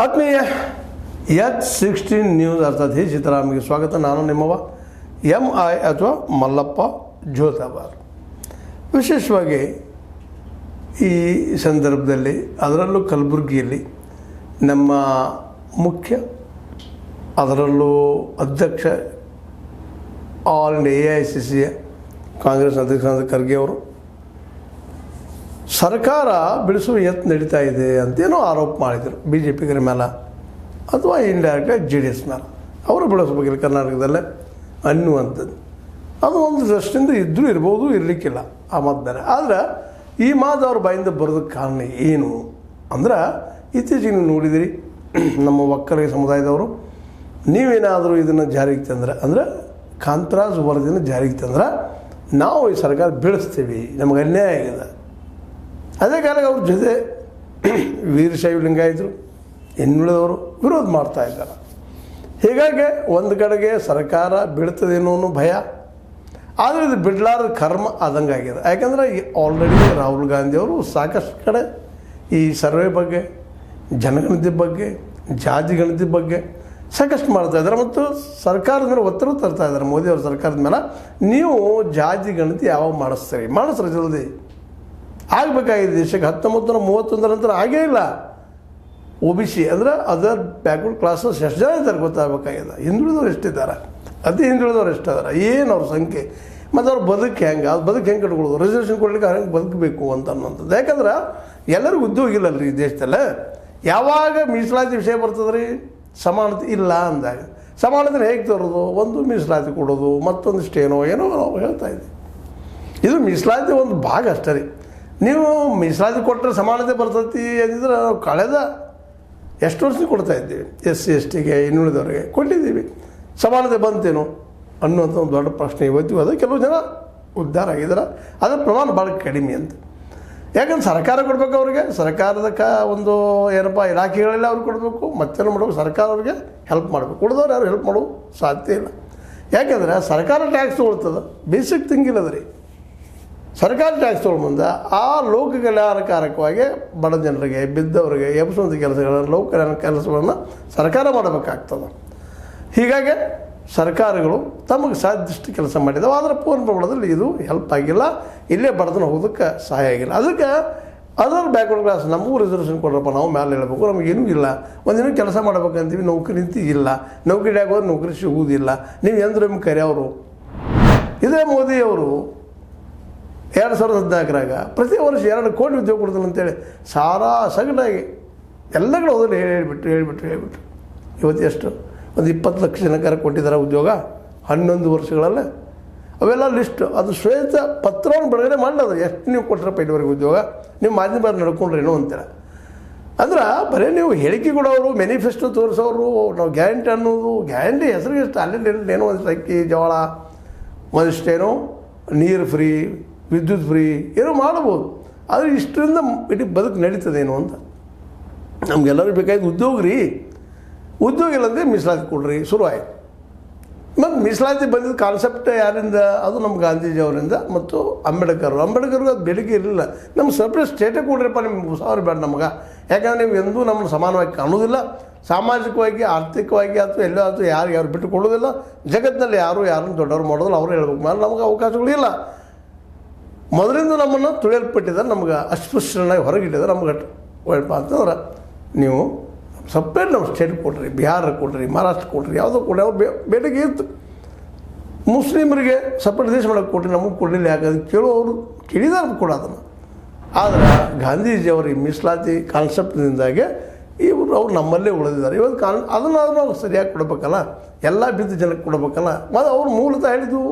ಆತ್ಮೀಯ H16 news ಅರ್ಥಾತ್ ಹೇ ಸಿದ್ದರಾಮಯ್ಯಗೆ ಸ್ವಾಗತ. ನಾನು ನಿಮ್ಮವ MI ಅಥವಾ ಮಲ್ಲಪ್ಪ ಜೋತಾಬಾರ್. ವಿಶೇಷವಾಗಿ ಈ ಸಂದರ್ಭದಲ್ಲಿ ಅದರಲ್ಲೂ ಕಲಬುರಗಿಯಲ್ಲಿ ನಮ್ಮ ಮುಖ್ಯ ಅದರಲ್ಲೂ ಅಧ್ಯಕ್ಷ ಆಲ್ ಇಂಡಿಯಾ AICC ಕಾಂಗ್ರೆಸ್ ಅಧ್ಯಕ್ಷರಾದ ಖರ್ಗೆ ಅವರು ಸರ್ಕಾರ ಬಿಡಿಸುವ ಯತ್ನ ನಡೀತಾ ಇದೆ ಅಂತೇನೋ ಆರೋಪ ಮಾಡಿದರು BJPಗರ ಮೇಲೆ ಅಥವಾ ಇಂಡೈರೆಕ್ಟಾಗಿ JDS ಮೇಲೆ. ಅವರು ಬೆಳೆಸಬೇಕಿಲ್ಲ ಕರ್ನಾಟಕದಲ್ಲೇ ಅನ್ನುವಂಥದ್ದು. ಅದು ಒಂದು ದೃಷ್ಟಿಯಿಂದ ಇದ್ದರೂ ಇರ್ಬೋದು, ಇರಲಿಕ್ಕಿಲ್ಲ, ಆ ಮಾತು ಬೇರೆ. ಆದರೆ ಈ ಮಾತು ಅವ್ರ ಬಾಯಿಂದ ಬರೋದಕ್ಕೆ ಕಾರಣ ಏನು ಅಂದ್ರೆ, ಇತ್ತೀಚೆಗೆ ನೀವು ನೋಡಿದಿರಿ ನಮ್ಮ ಒಕ್ಕಲಿಗ ಸಮುದಾಯದವರು ನೀವೇನಾದರೂ ಇದನ್ನು ಜಾರಿಗೆ ತಂದ್ರೆ, ಅಂದರೆ ಕಾಂತರಾಜ್ ವರದಿನ ಜಾರಿಗೆ ತಂದ್ರೆ ನಾವು ಈ ಸರ್ಕಾರ ಬೀಳಿಸ್ತೀವಿ, ನಮಗೆ ಅನ್ಯಾಯ ಆಗಿದೆ. ಅದೇ ಕಾಲಕ್ಕೆ ಅವ್ರ ಜೊತೆ ವೀರಶೈವ ಲಿಂಗಾಯತರು ಇನ್ನುಳಿದವರು ವಿರೋಧ ಮಾಡ್ತಾ ಇದ್ದಾರೆ. ಹೀಗಾಗಿ ಒಂದು ಕಡೆಗೆ ಸರ್ಕಾರ ಬೀಳ್ತದೇನೋ ಅನ್ನೋ ಭಯ, ಆದರೆ ಇದು ಬಿಡಲಾರದ ಕರ್ಮ ಆದಂಗೆ ಆಗಿದೆ. ಯಾಕಂದರೆ ಆಲ್ರೆಡಿ ರಾಹುಲ್ ಗಾಂಧಿಯವರು ಸಾಕಷ್ಟು ಕಡೆ ಈ ಸರ್ವೆ ಬಗ್ಗೆ, ಜನಗಣತಿ ಬಗ್ಗೆ, ಜಾತಿ ಗಣತಿ ಬಗ್ಗೆ ಸಾಕಷ್ಟು ಮಾಡ್ತಾ ಇದ್ದಾರೆ ಮತ್ತು ಸರ್ಕಾರದ ಮೇಲೆ ಒತ್ತಡ ತರ್ತಾ ಇದ್ದಾರೆ. ಮೋದಿಯವ್ರ ಸರ್ಕಾರದ ಮೇಲೆ ನೀವು ಜಾತಿ ಗಣತಿ ಯಾವಾಗ ಮಾಡಿಸ್ರಿ ಜಲ್ದಿ ಆಗಬೇಕಾಗಿದೆ. ದೇಶಕ್ಕೆ 1931 ನಂತರ ಆಗೇ ಇಲ್ಲ. OBC ಅಂದರೆ ಅದರ್ ಬ್ಯಾಕ್ವರ್ಡ್ ಕ್ಲಾಸಸ್ ಎಷ್ಟು ಜನ ಇದ್ದಾರೆ ಗೊತ್ತಾಗಬೇಕಾಗಿದೆ. ಹಿಂದುಳಿದವ್ರು ಎಷ್ಟಿದ್ದಾರೆ, ಅತಿ ಹಿಂದುಳಿದವ್ರು ಎಷ್ಟಿದ್ದಾರೆ, ಏನು ಅವ್ರ ಸಂಖ್ಯೆ, ಮತ್ತು ಅವ್ರ ಬದುಕು ಹೆಂಗೆ, ಅದು ಬದುಕು ಹೆಂಗೆ ಕಟ್ಕೊಳ್ಳೋದು, ರಿಸರ್ವೇಷನ್ ಕೊಡಲಿಕ್ಕೆ ಹೆಂಗೆ ಬದುಕಬೇಕು ಅಂತ ಅನ್ನೋಂಥದ್ದು. ಯಾಕಂದ್ರೆ ಎಲ್ಲರಿಗೂ ಉದ್ಯೋಗ ಇಲ್ಲಲ್ಲ ಈ ದೇಶದಲ್ಲೇ. ಯಾವಾಗ ಮೀಸಲಾತಿ ವಿಷಯ ಬರ್ತದೆ ರೀ, ಸಮಾನತೆ ಇಲ್ಲ ಅಂದಾಗ ಸಮಾನತೆ ಹೇಗೆ ತರೋದು? ಒಂದು ಮೀಸಲಾತಿ ಕೊಡೋದು, ಮತ್ತೊಂದಿಷ್ಟು ಏನೋ ನಾವು ಹೇಳ್ತಾ ಇದ್ದೀವಿ. ಇದು ಮೀಸಲಾತಿ ಒಂದು ಭಾಗ ಅಷ್ಟೇ ರೀ. ನೀವು ಮೀಸಲಾತಿ ಕೊಟ್ಟರೆ ಸಮಾನತೆ ಬರ್ತೈತಿ ಅಂದಿದ್ರೆ ನಾವು ಕಳೆದ ಎಷ್ಟು ವರ್ಷಕ್ಕೆ ಕೊಡ್ತಾ ಇದ್ದೀವಿ. SC STಗೆ ಇನ್ನುಳಿದವರಿಗೆ ಕೊಟ್ಟಿದ್ದೀವಿ. ಸಮಾನತೆ ಬಂತೇನೋ ಅನ್ನುವಂಥ ಒಂದು ದೊಡ್ಡ ಪ್ರಶ್ನೆ ಇವತ್ತು ಅದು. ಕೆಲವು ಜನ ಉದ್ಧಾರ ಆಗಿದ್ದಾರೆ, ಅದರ ಪ್ರಮಾಣ ಭಾಳ ಕಡಿಮೆ ಅಂತ. ಯಾಕಂದ್ರೆ ಸರ್ಕಾರ ಕೊಡಬೇಕು ಅವ್ರಿಗೆ, ಸರ್ಕಾರದ ಒಂದು ಏನಪ್ಪ ಇಲಾಖೆಗಳೆಲ್ಲ ಅವ್ರಿಗೆ ಕೊಡಬೇಕು, ಮತ್ತೇನು ಮಾಡಬೇಕು, ಸರ್ಕಾರ ಅವ್ರಿಗೆ ಹೆಲ್ಪ್ ಮಾಡಬೇಕು. ಉಳಿದವ್ರು ಯಾರು ಹೆಲ್ಪ್ ಮಾಡೋದು ಸಾಧ್ಯ ಇಲ್ಲ. ಯಾಕೆಂದರೆ ಸರ್ಕಾರ ಟ್ಯಾಕ್ಸ್ ತೊಗೊಳ್ತದೆ, ಬೇಸಿಕ್ ತಿಂಗಿಲ್ಲದ ರೀ. ಸರ್ಕಾರ ಟ್ಯಾಕ್ಸ್ ತೊಗೊಂಡ್ಬಂದ ಆ ಲೋಕ ಕಲ್ಯಾಣಕಾರಕವಾಗಿ ಬಡ ಜನರಿಗೆ, ಬಿದ್ದವರಿಗೆ ಎಬ್ಬಿಸುವಂಥ ಕೆಲಸಗಳನ್ನು, ಲೋಕ ಕಲ್ಯಾಣ ಕೆಲಸಗಳನ್ನು ಸರ್ಕಾರ ಮಾಡಬೇಕಾಗ್ತದೆ. ಹೀಗಾಗಿ ಸರ್ಕಾರಗಳು ತಮಗೆ ಸಾಧ್ಯಷ್ಟು ಕೆಲಸ ಮಾಡಿದ್ದಾವೆ, ಆದರೆ ಪೂರ್ಣ ಪ್ರಮಾಣದಲ್ಲಿ ಇದು ಹೆಲ್ಪ್ ಆಗಿಲ್ಲ. ಇಲ್ಲೇ ಬಡತನ ಹೋಗೋದಕ್ಕೆ ಸಹಾಯ ಆಗಿಲ್ಲ. ಅದಕ್ಕೆ ಅದರ್ ಬ್ಯಾಕ್ವರ್ಡ್ ಕ್ಲಾಸ್ ನಮಗೂ ರಿಸರ್ವೇಷನ್ ಕೊಡ್ರಪ್ಪ, ನಾವು ಮೇಲೆ ಹೇಳಬೇಕು, ನಮಗೇನೂ ಇಲ್ಲ, ಒಂದಿನ ಕೆಲಸ ಮಾಡ್ಬೇಕಂತೀವಿ, ನೌಕರಿ ನೀತಿ ಇಲ್ಲ, ನೌಕರಿ ಆಗೋದು ನೌಕರಿ ಸಿಗುವುದಿಲ್ಲ, ನೀವು ಎಂದು ನಿಮ್ಗೆ ಕರೆಯವರು. ಇದೇ ಮೋದಿಯವರು 2014ರಾಗ ಪ್ರತಿ ವರ್ಷ 2 ಕೋಟಿ ಉದ್ಯೋಗ ಕೊಡ್ತಾನೆ ಅಂತೇಳಿ ಸಾರಾ ಸಗಟಾಗಿ ಎಲ್ಲ ಕಡೆ ಹೋದ್ರೆ ಹೇಳಿಬಿಟ್ರು. ಇವತ್ತು ಎಷ್ಟು ಒಂದು 20 ಲಕ್ಷ ಜನಕ್ಕೆ ಕೊಟ್ಟಿದ್ದಾರೆ ಉದ್ಯೋಗ 11 ವರ್ಷಗಳಲ್ಲೇ. ಅವೆಲ್ಲ ಲಿಸ್ಟ್, ಅದು ಶ್ವೇತ ಪತ್ರವನ್ನು ಬಿಡುಗಡೆ ಮಾಡಲ್ಲ. ಎಷ್ಟು ನೀವು ಕೊಟ್ಟರಪ್ಪ ಇದುವರೆಗೆ ಉದ್ಯೋಗ, ನೀವು ಮಾಧ್ಯಮ ನಡ್ಕೊಂಡ್ರೇನೋ ಅಂತೇಳಿ. ಅಂದ್ರೆ ಬರೀ ನೀವು ಹೇಳಿಕೆ ಕೊಡೋರು, ಮ್ಯಾನಿಫೆಸ್ಟೋ ತೋರಿಸೋರು, ನಾವು ಗ್ಯಾರಂಟಿ ಅನ್ನೋದು, ಗ್ಯಾರಂಟಿ ಹೆಸರಿಗೆ ಎಷ್ಟು ಅಲ್ಲೆಲ್ಲಿ ಏನೋ ಒಂದಿಷ್ಟು ಅಕ್ಕಿ ಜೋಳ, ಒಂದಿಷ್ಟೇನೋ ನೀರು ಫ್ರೀ, ವಿದ್ಯುತ್ ಫ್ರೀ ಏನೋ ಮಾಡ್ಬೋದು. ಆದರೆ ಇಷ್ಟರಿಂದ ಇಡೀ ಬದುಕು ನಡೀತದೇನೋ ಅಂತ. ನಮಗೆಲ್ಲರಿಗೂ ಬೇಕಾಯ್ತು ಉದ್ಯೋಗ ರೀ. ಉದ್ಯೋಗ ಇಲ್ಲಂದರೆ ಮೀಸಲಾತಿ ಕೊಡ್ರಿ, ಶುರುವಾಯಿತು. ಮತ್ತು ಮೀಸಲಾತಿ ಬಂದಿದ್ದ ಕಾನ್ಸೆಪ್ಟ್ ಯಾರಿಂದ? ಅದು ನಮ್ಮ ಗಾಂಧೀಜಿ ಅವರಿಂದ ಮತ್ತು ಅಂಬೇಡ್ಕರ್ಗೆ ಅದು ಬೇಡಿಕೆ ಇರಲಿಲ್ಲ. ನಮ್ಮ ಸಪ್ರೇಟ್ ಸ್ಟೇಟೇ ಕೊಡ್ರಿಪ್ಪ, ನಿಮ್ಗೆ ಸಾವಿರ ಬೇಡ ನಮಗೆ. ಯಾಕಂದರೆ ನೀವು ಎಂದೂ ನಮ್ಮನ್ನು ಸಮಾನವಾಗಿ ಕಾಣೋದಿಲ್ಲ, ಸಾಮಾಜಿಕವಾಗಿ, ಆರ್ಥಿಕವಾಗಿ ಅಥವಾ ಎಲ್ಲೋ ಅಥವಾ ಯಾರು ಬಿಟ್ಟು ಕೊಡೋದಿಲ್ಲ. ಜಗತ್ತಿನಲ್ಲಿ ಯಾರನ್ನು ದೊಡ್ಡವ್ರು ಮಾಡೋದಿಲ್ಲ, ಅವರು ಹೇಳ್ಬೇಕು. ಮೇಲೆ ನಮಗೆ ಅವಕಾಶಗಳಿಲ್ಲ. ಮೊದಲಿಂದ ನಮ್ಮನ್ನು ತುಳಿಯಲ್ಪಟ್ಟಿದ್ದಾರೆ, ನಮ್ಗೆ ಅಸ್ಪೃಶ್ಯನಾಗಿ ಹೊರಗಿಟ್ಟಿದ್ದಾರೆ. ನಮ್ಗೆ ಒಳ್ಳೆಪ್ಪ ಅಂತಂದ್ರೆ ನೀವು ಸಪ್ರೇಟ್ ನಮ್ಮ ಸ್ಟೇಟ್ ಕೊಡ್ರಿ, ಬಿಹಾರ ಕೊಡ್ರಿ, ಮಹಾರಾಷ್ಟ್ರ ಕೊಡ್ರಿ, ಯಾವುದೋ ಕೊಡ್ರಿ. ಅವ್ರು ಬೇಡಿಕೆ ಇತ್ತು. ಮುಸ್ಲಿಮರಿಗೆ ಸಪ್ರೇಟ್ ದೇಶ ಮಾಡೋಕ್ಕೆ ಕೊಡ್ರಿ, ನಮಗೆ ಕೊಡಲಿಲ್ಲ. ಯಾಕಂದ್ರೆ ಕೇಳೋರು ಕೇಳಿದಾರೆ ಕೊಡೋದನ್ನು. ಆದರೆ ಗಾಂಧೀಜಿಯವರು ಈ ಮೀಸಲಾತಿ ಕಾನ್ಸೆಪ್ಟ್ನಿಂದಾಗೆ ಅವ್ರು ನಮ್ಮಲ್ಲೇ ಉಳಿದಿದ್ದಾರೆ. ಇವತ್ತು ಅದನ್ನು ನಾವು ಸರಿಯಾಗಿ ಕೊಡಬೇಕಲ್ಲ, ಎಲ್ಲ ಬಿದ್ದ ಜನಕ್ಕೆ ಕೊಡಬೇಕಲ್ಲ. ಮತ್ತು ಅವ್ರು ಮೂಲತಃ ಹೇಳಿದ್ದು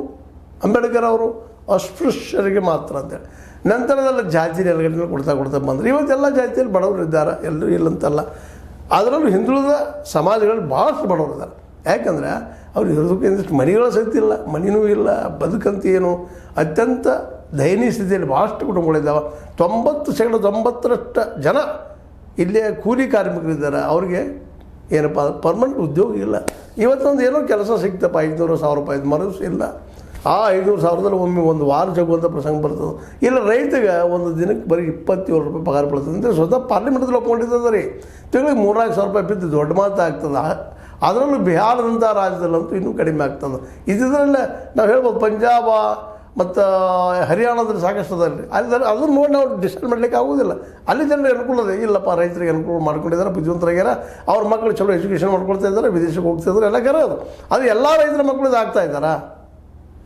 ಅಂಬೇಡ್ಕರ್ ಅವರು ಅಸ್ಪೃಶ್ಯರಿಗೆ ಮಾತ್ರ ಅಂತೇಳಿ. ನಂತರದೆಲ್ಲ ಜಾತಿ ನೆಲೆಗಟ್ಟಿನಲ್ಲಿ ಕೊಡ್ತಾ ಬಂದರೆ ಇವತ್ತೆಲ್ಲ ಜಾತಿಯಲ್ಲಿ ಬಡವರು ಇದ್ದಾರೆ, ಎಲ್ಲರೂ ಇಲ್ಲಂತಲ್ಲ. ಅದರಲ್ಲೂ ಹಿಂದುಳಿದ ಸಮಾಜಗಳಲ್ಲಿ ಭಾಳಷ್ಟು ಬಡವರು ಇದ್ದಾರೆ. ಯಾಕಂದರೆ ಅವ್ರು ಇರೋದಕ್ಕೆ ಇಂದಷ್ಟು ಮನೆಗಳ ಸಹಿತ ಇಲ್ಲ, ಮನೆಯೂ ಇಲ್ಲ, ಬದುಕಂತ ಏನು ಅತ್ಯಂತ ದಯನೀಯ ಸ್ಥಿತಿಯಲ್ಲಿ ಭಾಳಷ್ಟು ಕುಟುಂಬಗಳಿದ್ದಾವೆ. 90% ಜನ ಇಲ್ಲೇ ಕೂಲಿ ಕಾರ್ಮಿಕರಿದ್ದಾರೆ. ಅವ್ರಿಗೆ ಏನಪ್ಪ ಪರ್ಮನೆಂಟ್ ಉದ್ಯೋಗ ಇಲ್ಲ. ಇವತ್ತೊಂದು ಏನೋ ಕೆಲಸ ಸಿಗ್ತಪ್ಪ, 500-1000 ರೂಪಾಯಿ ಮರುಸು ಇಲ್ಲ. ಆ 500,000ದಲ್ಲಿ ಒಮ್ಮೆ ಒಂದು ವಾರ ಜಗುವಂಥ ಪ್ರಸಂಗ ಬರ್ತದೆ. ಇಲ್ಲ ರೈತಗೆ ಒಂದು ದಿನಕ್ಕೆ ಬರೀ 27 ರೂಪಾಯಿ ಪಗಾರ ಬರ್ತದೆ ಅಂದರೆ ಸ್ವತಃ ಪಾರ್ಲಿಮೆಂಟ್ದಲ್ಲಿ ಒಪ್ಕೊಂಡಿದ್ದದ ರೀ. ತಿಂಗಳಿಗೆ 3,00,000 ರೂಪಾಯಿ ಬಿದ್ದು ದೊಡ್ಡ ಮಾತು ಆಗ್ತದೆ. ಅದರಲ್ಲೂ ಬಿಹಾರದಂಥ ರಾಜ್ಯದಲ್ಲಂತೂ ಇನ್ನೂ ಕಡಿಮೆ ಆಗ್ತದೆ. ಇದರಲ್ಲೇ ನಾವು ಹೇಳ್ಬೋದು ಪಂಜಾಬ ಮತ್ತು ಹರಿಯಾಣದಲ್ಲಿ ಸಾಕಷ್ಟು ಅದ ರೀ. ಅಲ್ಲಿ ಅದನ್ನು ನೋಡಿ ನಾವು ಡಿಸೈಡ್ ಮಾಡಲಿಕ್ಕೆ ಆಗೋದಿಲ್ಲ. ಅಲ್ಲಿ ಜನರಿಗೆ ಅನುಕೂಲ ಇದೆ. ಇಲ್ಲಪ್ಪ ರೈತರಿಗೆ ಅನುಕೂಲ ಮಾಡ್ಕೊಂಡಿದ್ದಾರೆ, ಬುದ್ಧಿವಂತರಾಗ್ಯಾರ, ಅವ್ರ ಮಕ್ಕಳು ಚಲೋ ಎಜುಕೇಷನ್ ಮಾಡ್ಕೊಳ್ತಾ ಇದ್ದಾರೆ, ವಿದೇಶಕ್ಕೆ ಹೋಗ್ತಿದ್ದಾರೆ, ಎಲ್ಲ ಕರೆ ಅದು ಎಲ್ಲ ರೈತರ ಮಕ್ಕಳು ಇದು ಆಗ್ತಾ ಇದ್ದಾರಾ?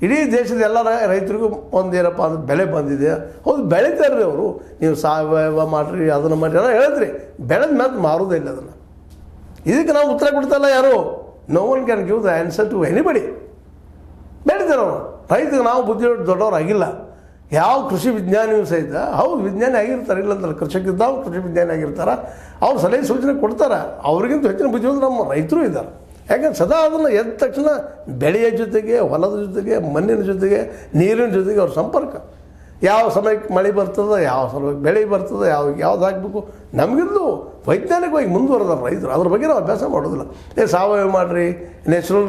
ಇಡೀ ದೇಶದ ಎಲ್ಲ ರೈತರಿಗೂ ಒಂದೇನಪ್ಪ ಅಂದ್ರೆ ಬೆಲೆ ಬಂದಿದೆ. ಹೌದು ಬೆಳೀತಾರೆ ರೀ ಅವರು. ನೀವು ಸಾವಯವ ಮಾಡಿರಿ, ಅದನ್ನು ಮಾಡಿರಿ ಎಲ್ಲ ಹೇಳಿದ್ರಿ. ಬೆಳೆದ ಮೇಲೆ ಮಾರೋದೇ ಇಲ್ಲ ಅದನ್ನು. ಇದಕ್ಕೆ ನಾವು ಉತ್ತರ ಕೊಡ್ತಾಯಿಲ್ಲ ಯಾರು. No one can give the answer to anybody. ಬೆಳೀತಾರೆ ಅವರು. ರೈತರಿಗೆ ನಾವು ಬುದ್ಧಿ ದೊಡ್ಡವ್ರು ಆಗಿಲ್ಲ. ಯಾವ ಕೃಷಿ ವಿಜ್ಞಾನಿಯೂ ಸಹಿತ ಹೌದು ವಿಜ್ಞಾನಿ ಆಗಿರ್ತಾರೆ, ಇಲ್ಲಂದ್ರೆ ಕೃಷಿಕಿದ್ದಾವು ಕೃಷಿ ವಿಜ್ಞಾನಿ ಆಗಿರ್ತಾರೆ. ಅವ್ರು ಸಲಹೆ ಸೂಚನೆ ಕೊಡ್ತಾರೆ. ಅವ್ರಿಗಿಂತ ಹೆಚ್ಚಿನ ಬುದ್ಧಿವಂತ ನಮ್ಮ ರೈತರು ಇದ್ದಾರೆ. ಯಾಕಂದ್ರೆ ಸದಾ ಅದನ್ನು ಎದ್ದ ತಕ್ಷಣ ಬೆಳೆಯ ಜೊತೆಗೆ, ಹೊಲದ ಜೊತೆಗೆ, ಮಣ್ಣಿನ ಜೊತೆಗೆ, ನೀರಿನ ಜೊತೆಗೆ ಅವ್ರ ಸಂಪರ್ಕ. ಯಾವ ಸಮಯಕ್ಕೆ ಮಳೆ ಬರ್ತದೆ, ಯಾವ ಸಮಯಕ್ಕೆ ಬೆಳೆ ಬರ್ತದೆ, ಯಾವ್ದು ಹಾಕಬೇಕು, ನಮಗಿಂದು ವೈಜ್ಞಾನಿಕವಾಗಿ ಮುಂದುವರೆದಾರೆ ರೈತರು. ಅದ್ರ ಬಗ್ಗೆ ನಾವು ಅಭ್ಯಾಸ ಮಾಡೋದಿಲ್ಲ. ಸಾವಯವ ಮಾಡಿರಿ, ನ್ಯಾಚುರಲ್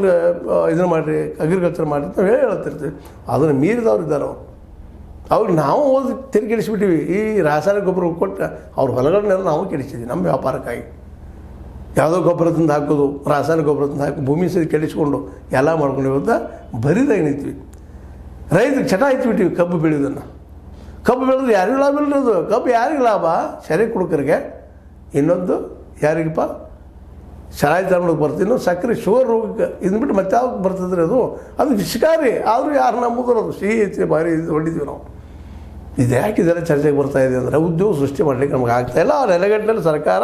ಇದನ್ನು ಮಾಡಿರಿ, ಅಗ್ರಿಕಲ್ಚರ್ ಮಾಡಿರಿ ನಾವು ಹೇಳ್ತಿರ್ತೀವಿ. ಅದನ್ನು ಮೀರಿದವ್ರು ಇದ್ದಾರೆ ಅವರು. ಅವ್ರಿಗೆ ನಾವು ಓದಿ ಕೆಡಿಸಿಬಿಟ್ಟಿವಿ. ಈ ರಾಸಾಯನಿಕ ಗೊಬ್ಬರ ಕೊಟ್ಟು ಅವ್ರ ಹೊಲಗಳನ್ನೆಲ್ಲ ನಾವು ಕೆಡಿಸಿದ್ವಿ ನಮ್ಮ ವ್ಯಾಪಾರಕ್ಕಾಗಿ. ಯಾವುದೋ ಗೊಬ್ಬರದಿಂದ ಹಾಕೋದು, ರಾಸಾಯನಿಕ ಗೊಬ್ಬರದಿಂದ ಹಾಕಿ ಭೂಮಿ ಸರಿ ಕೆಡಿಸ್ಕೊಂಡು ಎಲ್ಲ ಮಾಡ್ಕೊಂಡು ಇವತ್ತು ಬರಿದಾಗಿ ನಿಂತೀವಿ. ರೈತರಿಗೆ ಚಟ ಹಚ್ಚಿಬಿಟ್ಟಿವಿ ಕಬ್ಬು ಬೆಳೆಯೋದನ್ನು. ಕಬ್ಬು ಬೆಳೆದ್ರೆ ಯಾರಿಗೂ ಲಾಭ ಇಲ್ಲದು. ಕಬ್ಬು ಯಾರಿಗೆ ಲಾಭ? ಸರಿ ಕುಡುಕರಿಗೆ. ಇನ್ನೊಂದು ಯಾರಿಗಪ್ಪ ಶರಾಯಿ ತಗೊಂಡೋಗಿ ಬರ್ತೀವಿ. ಇನ್ನೊಂದು ಸಕ್ಕರೆ ಶುಗರ್ ರೋಗಕ್ಕೆ ಇದನ್ನ ಬಿಟ್ಟು ಮತ್ತೆ ಯಾವಾಗ ಬರ್ತದ್ರಿ ಅದು ವಿಷಕಾರಿ. ಆದರೂ ಯಾರು ನಂಬುದ್ರು ಅದು ಸಿಹಿ ಐತಿ ಭಾರಿ ಹೊಡಿತೀವಿ ನಾವು. ಇದು ಯಾಕೆ ಇದೆಲ್ಲ ಚರ್ಚೆಗೆ ಬರ್ತಾಯಿದೆ ಅಂದರೆ ಉದ್ಯೋಗ ಸೃಷ್ಟಿ ಮಾಡಲಿಕ್ಕೆ ನಮ್ಗೆ ಆಗ್ತಾಯಿಲ್ಲ. ಆ ನೆಲೆಗಟ್ಟಲ್ಲಿ ಸರ್ಕಾರ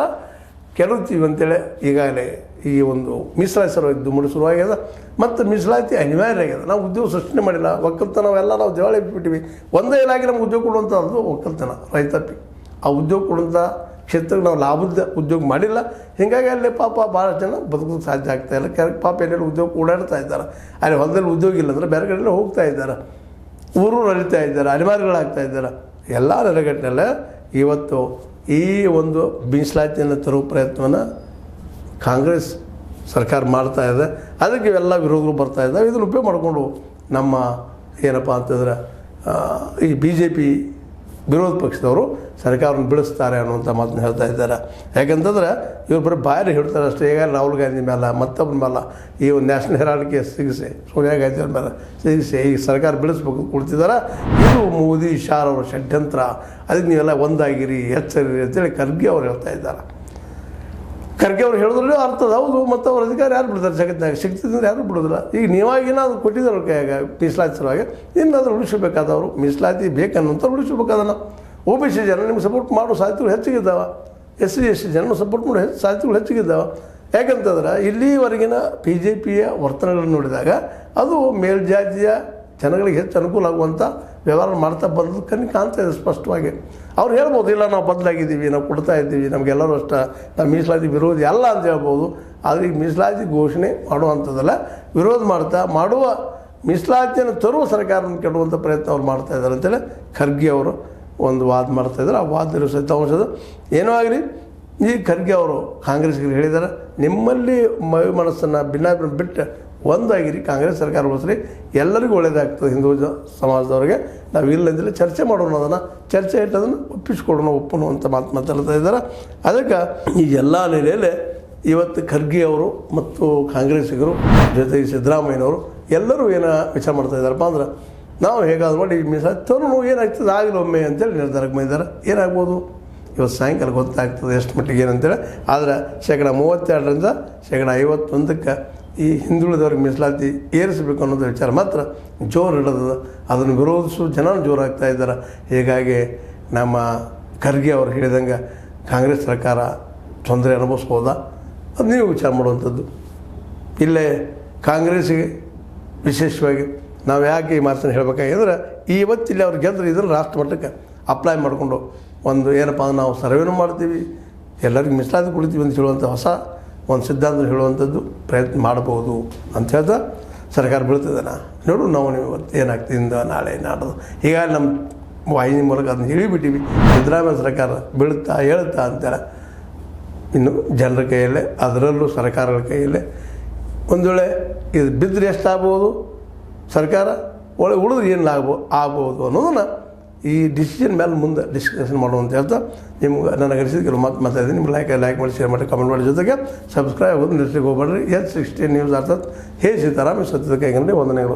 ಕೆಡುತ್ತೀವಿ ಅಂತೇಳಿ ಈಗಾಗಲೇ ಈ ಒಂದು ಮೀಸಲಾತಿ ಸಲುವಾಗಿ ಮುಡಿ ಶುರುವಾಗ್ಯದ. ಮತ್ತು ಮೀಸಲಾತಿ ಅನಿವಾರ್ಯ ಆಗ್ಯದ. ನಾವು ಉದ್ಯೋಗ ಸೃಷ್ಟಿ ಮಾಡಿಲ್ಲ. ಒಕ್ಕಲ್ತನ ನಾವೆಲ್ಲ ನಾವು ಜವಾಳಿ ಬಿಟ್ಬಿಟ್ಟಿವಿ. ಒಂದೇ ಇಲಾಖೆ ನಮ್ಗೆ ಉದ್ಯೋಗ ಕೊಡುವಂಥದ್ದು ಒಕ್ಕಲ್ತನ, ರೈತಾಪಿ. ಆ ಉದ್ಯೋಗ ಕೊಡುವಂಥ ಕ್ಷೇತ್ರಕ್ಕೆ ನಾವು ಲಾಭದ ಉದ್ಯೋಗ ಮಾಡಿಲ್ಲ. ಹೀಗಾಗಿ ಅಲ್ಲಿ ಪಾಪ ಭಾಳ ಜನ ಬದುಕೋಕ್ಕೆ ಸಾಧ್ಯ ಆಗ್ತಾಯಿಲ್ಲ. ಪಾಪ ಎಲ್ಲೆಲ್ಲಿ ಉದ್ಯೋಗ ಓಡಾಡ್ತಾ ಇದ್ದಾರೆ. ಅಲ್ಲಿ ಹೊಲದಲ್ಲಿ ಉದ್ಯೋಗ ಇಲ್ಲ ಅಂದರೆ ಬೇರೆ ಕಡೆಯಲ್ಲೇ ಹೋಗ್ತಾ ಇದ್ದಾರೆ, ಊರು ನಡೀತಾ ಇದ್ದಾರೆ, ಅನಿವಾರ್ಯಗಳಾಗ್ತಾ ಇದ್ದಾರೆ. ಎಲ್ಲ ನೆಲೆಗಟ್ಟಿನಲ್ಲೇ ಇವತ್ತು ಈ ಒಂದು ಮೀಸಲಾತಿಯನ್ನು ತರುವ ಪ್ರಯತ್ನವನ್ನು ಕಾಂಗ್ರೆಸ್ ಸರ್ಕಾರ ಮಾಡ್ತಾ ಇದೆ. ಅದಕ್ಕೆ ಇವೆಲ್ಲ ವಿರೋಧಗಳು ಬರ್ತಾ ಇದ್ದಾವೆ. ಇದನ್ನು ಉಪಯೋಗ ಮಾಡಿಕೊಂಡು ನಮ್ಮ ಏನಪ್ಪ ಅಂತಂದ್ರೆ ಈ BJP ವಿರೋಧ ಪಕ್ಷದವರು ಸರ್ಕಾರವನ್ನು ಬೆಳೆಸ್ತಾರೆ ಅನ್ನುವಂಥ ಮಾತನ್ನು ಹೇಳ್ತಾ ಇದ್ದಾರೆ. ಯಾಕಂತಂದ್ರೆ ಇವ್ರು ಬರೀ ಬಾಯಲ್ಲಿ ಹೇಳ್ತಾರೆ ಅಷ್ಟೇ. ಈಗ ರಾಹುಲ್ ಗಾಂಧಿ ಮೇಲೆ, ಮತ್ತೊಬ್ಬರ ಮೇಲೆ, ಈ ಒಂದು ನ್ಯಾಷನಲ್ ಹೆರಾಲ್ಡ್ಗೆ ಸಿಗಿಸೆ, ಸೋನಿಯಾ ಗಾಂಧಿ ಅವ್ರ ಮೇಲೆ ಸಿಗಿಸೆ ಈ ಸರ್ಕಾರ ಬೆಳೆಸ್ಬೇಕು ಕೊಡ್ತಿದ್ದಾರೆ. ಇದು ಮೋದಿ ಶಾರ್ ಅವರ ಷಡ್ಯಂತ್ರ. ಅದಕ್ಕೆ ನೀವೆಲ್ಲ ಒಂದಾಗಿರಿ, ಎಚ್ಚರಿರಿ ಅಂತೇಳಿ ಖರ್ಗೆ ಅವ್ರು ಹೇಳ್ತಾ ಇದ್ದಾರೆ. ಖರ್ಗೆ ಅವ್ರು ಹೇಳಿದ್ರೂ ಅರ್ಥದ ಹೌದು. ಮತ್ತು ಅವ್ರ ಅಧಿಕಾರ ಯಾರು ಬಿಡ್ತಾರೆ ಜಗತ್ತಿನಾಗ? ಸಿಗ್ತಿದ್ರೆ ಯಾರು ಬಿಡೋದಿಲ್ಲ. ಈಗ ನೀವಾಗಿನ ಅದು ಕೊಟ್ಟಿದ್ದಾರೆ ಕೈಯಾಗ ಮೀಸಲಾತಿ ಸಲುವಾಗಿ. ಇನ್ನಾದರೂ ಉಳಿಸಬೇಕಾದವರು ಮೀಸಲಾತಿ ಬೇಕನ್ನುವಂಥ ಉಳಿಸಬೇಕಾದನ್ನು. OBC ಜನ ನಿಮ್ಗೆ ಸಪೋರ್ಟ್ ಮಾಡೋ ಸಾಧ್ಯತೆಗಳು ಹೆಚ್ಚಿಗಿದ್ದಾವೆ. SC ST ಜನ ಸಪೋರ್ಟ್ ಮಾಡೋ ಸಾಧ್ಯತೆಗಳು ಹೆಚ್ಚಿಗಿದ್ದಾವೆ. ಯಾಕಂತಂದ್ರೆ ಇಲ್ಲಿವರೆಗಿನ BJPಯ ವರ್ತನೆಗಳನ್ನು ನೋಡಿದಾಗ ಅದು ಮೇಲ್ಜಾತಿಯ ಜನಗಳಿಗೆ ಹೆಚ್ಚು ಅನುಕೂಲ ಆಗುವಂಥ ವ್ಯವಹಾರ ಮಾಡ್ತಾ ಬಂದು ಕಾಣ್ತಾ ಇದೆ ಸ್ಪಷ್ಟವಾಗಿ. ಅವ್ರು ಹೇಳ್ಬೋದು ಇಲ್ಲ ನಾವು ಬದಲಾಗಿದ್ದೀವಿ, ನಾವು ಕೊಡ್ತಾ ಇದ್ದೀವಿ, ನಮಗೆಲ್ಲರೂ ಅಷ್ಟ, ನಾವು ಮೀಸಲಾತಿ ವಿರೋಧಿ ಅಲ್ಲ ಅಂತ ಹೇಳ್ಬೋದು. ಆದರೆ ಈಗ ಮೀಸಲಾತಿ ಘೋಷಣೆ ಮಾಡುವಂಥದ್ದಲ್ಲ, ವಿರೋಧ ಮಾಡುವ ಮೀಸಲಾತಿಯನ್ನು ತರುವ ಸರ್ಕಾರವನ್ನು ಕೆಡುವಂಥ ಪ್ರಯತ್ನ ಅವ್ರು ಮಾಡ್ತಾಯಿದ್ದಾರೆ ಅಂತೇಳಿ ಖರ್ಗೆ ಅವರು ಒಂದು ವಾದ ಮಾಡ್ತಾಯಿದ್ದಾರೆ. ಆ ವಾದದಲ್ಲಿ ಫಲಿತಾಂಶದ ಏನೋ ಆಗಲಿ ಈ ಖರ್ಗೆ ಅವರು ಕಾಂಗ್ರೆಸ್ಗೆ ಹೇಳಿದ್ದಾರೆ, ನಿಮ್ಮಲ್ಲಿ ಮನಸ್ಸನ್ನು ಭಿನ್ನಾಭಿಪ್ರಾಯ ಬಿಟ್ಟು ಒಂದಾಗಿರಿ, ಕಾಂಗ್ರೆಸ್ ಸರ್ಕಾರ ಉಳಿಸ್ರಿ, ಎಲ್ಲರಿಗೂ ಒಳ್ಳೆಯದಾಗ್ತದೆ. ಹಿಂದೂ ಸಮಾಜದವ್ರಿಗೆ ನಾವು ಇಲ್ಲಂದಿಲ್ಲ ಚರ್ಚೆ ಮಾಡೋಣ, ಅದನ್ನು ಚರ್ಚೆ ಇಟ್ಟದನ್ನು ಒಪ್ಪಿಸ್ಕೊಡೋಣ, ಒಪ್ಪೋಣ ಅಂತ ಮಾತಾಡ್ತಾ ಇದ್ದಾರೆ. ಅದಕ್ಕೆ ಈ ಎಲ್ಲ ನೆಲೆಯಲ್ಲಿ ಇವತ್ತು ಖರ್ಗೆ ಅವರು ಮತ್ತು ಕಾಂಗ್ರೆಸ್ಸಿಗರು ಜೊತೆಗೆ ಸಿದ್ದರಾಮಯ್ಯನವರು ಎಲ್ಲರೂ ಏನು ವಿಚಾರ ಮಾಡ್ತಾ ಇದ್ದಾರಪ್ಪ ಅಂದ್ರೆ ನಾವು ಹೇಗಾದ್ರು ಮಾಡಿ ಮೀಸಲಾತಿ ತರೋಣ, ಏನಾಗ್ತದೆ ಆಗಲಿ ಒಮ್ಮೆ ಅಂತೇಳಿ ನಿರ್ಧಾರಕ್ಕೆ ಬಂದಿದ್ದಾರೆ. ಏನಾಗ್ಬೋದು ಇವತ್ತು ಸಾಯಂಕಾಲ ಗೊತ್ತಾಗ್ತದೆ ಎಷ್ಟು ಮಟ್ಟಿಗೆ ಏನಂತೇಳಿ. ಆದರೆ 32% 51% ಈ ಹಿಂದುಳಿದವ್ರಿಗೆ ಮೀಸಲಾತಿ ಏರಿಸಬೇಕು ಅನ್ನೋದು ವಿಚಾರ ಮಾತ್ರ ಜೋರು ಹಿಡಿದ. ಅದನ್ನು ವಿರೋಧಿಸುವ ಜನ ಜೋರಾಗ್ತಾ ಇದ್ದಾರೆ. ಹೀಗಾಗಿ ನಮ್ಮ ಖರ್ಗೆ ಅವರು ಹೇಳಿದಂಗೆ ಕಾಂಗ್ರೆಸ್ ಸರ್ಕಾರ ತೊಂದರೆ ಅನುಭವಿಸ್ಬೋದಾ ಅದು ನೀವು ವಿಚಾರ ಮಾಡುವಂಥದ್ದು. ಇಲ್ಲೇ ಕಾಂಗ್ರೆಸ್ಸಿಗೆ ವಿಶೇಷವಾಗಿ ನಾವು ಯಾಕೆ ಈ ಮಾತನ್ನು ಹೇಳಬೇಕಾಗಿದ್ರೆ ಇವತ್ತಿಲ್ಲಿ ಅವ್ರು ಗೆದ್ದರೆ ಇದನ್ನು ರಾಷ್ಟ್ರ ಮಟ್ಟಕ್ಕೆ ಅಪ್ಲೈ ಮಾಡಿಕೊಂಡು ಒಂದು ಏನಪ್ಪ ನಾವು ಸರ್ವೇನೂ ಮಾಡ್ತೀವಿ, ಎಲ್ಲರಿಗೂ ಮೀಸಲಾತಿ ಕೊಡ್ತೀವಿ ಅಂತ ಹೇಳುವಂಥ ಹೊಸ ಒಂದು ಸಿದ್ಧಾಂತ ಹೇಳುವಂಥದ್ದು ಪ್ರಯತ್ನ ಮಾಡ್ಬೋದು ಅಂತ ಹೇಳ್ತಾ ಸರ್ಕಾರ ಬೀಳ್ತಿದ್ದಾನೆ. ನೋಡು ನಾವು ಇವತ್ತು ಏನಾಗ್ತಿದ್ದ ನಾಳೆ ನಾಡೋದು ಹೀಗಾಗಿ ನಮ್ಮ ವಾಹಿನಿ ಮೂಲಕ ಅದನ್ನು ಹೇಳಿಬಿಟ್ಟಿವಿ. ಸಿದ್ದರಾಮಯ್ಯ ಸರ್ಕಾರ ಬೀಳುತ್ತಾ ಹೇಳುತ್ತಾ ಅಂತಾರೆ. ಇನ್ನು ಜನರ ಕೈಯಲ್ಲೇ, ಅದರಲ್ಲೂ ಸರ್ಕಾರಗಳ ಕೈಯಲ್ಲೇ. ಒಂದು ವೇಳೆ ಇದು ಬಿದ್ದರೆ ಎಷ್ಟಾಗ್ಬೋದು ಸರ್ಕಾರ ಉಳಿದ್ರೆ ಏನು ಆಗ್ಬೋದು ಅನ್ನೋದನ್ನು ಈ ಡಿಸಿಷನ್ ಮೇಲೆ ಮುಂದೆ ಡಿಸ್ಕಷನ್ ಮಾಡುವಂತ ಹೇಳ್ತಾ ನಿಮ್ಗೆ ನನಗೆ ಅನಿಸಿದ ಕೆಲವು ಮಾತಾಡಿದ್ದೀನಿ. ನಿಮ್ಗೆ ಲೈಕ್ ಮಾಡಿ, ಶೇರ್ ಮಾಡಿ, ಕಮೆಂಟ್ ಮಾಡಿ, ಜೊತೆಗೆ ಸಬ್ಸ್ಕ್ರೈಬ್ ಆಗೋದು ನಿಲ್ಸಲಿಕ್ಕೆ ಹೋಗ್ಬೇಡ್ರಿ. H16 ನ್ಯೂಸ್ ಅರ್ಥಾತ್ ಹೇ ಸೀತಾರಾಮ್ ಸತ್ಯದ ಕೈಗಂಡೆ ವಂದನೆಗಳು.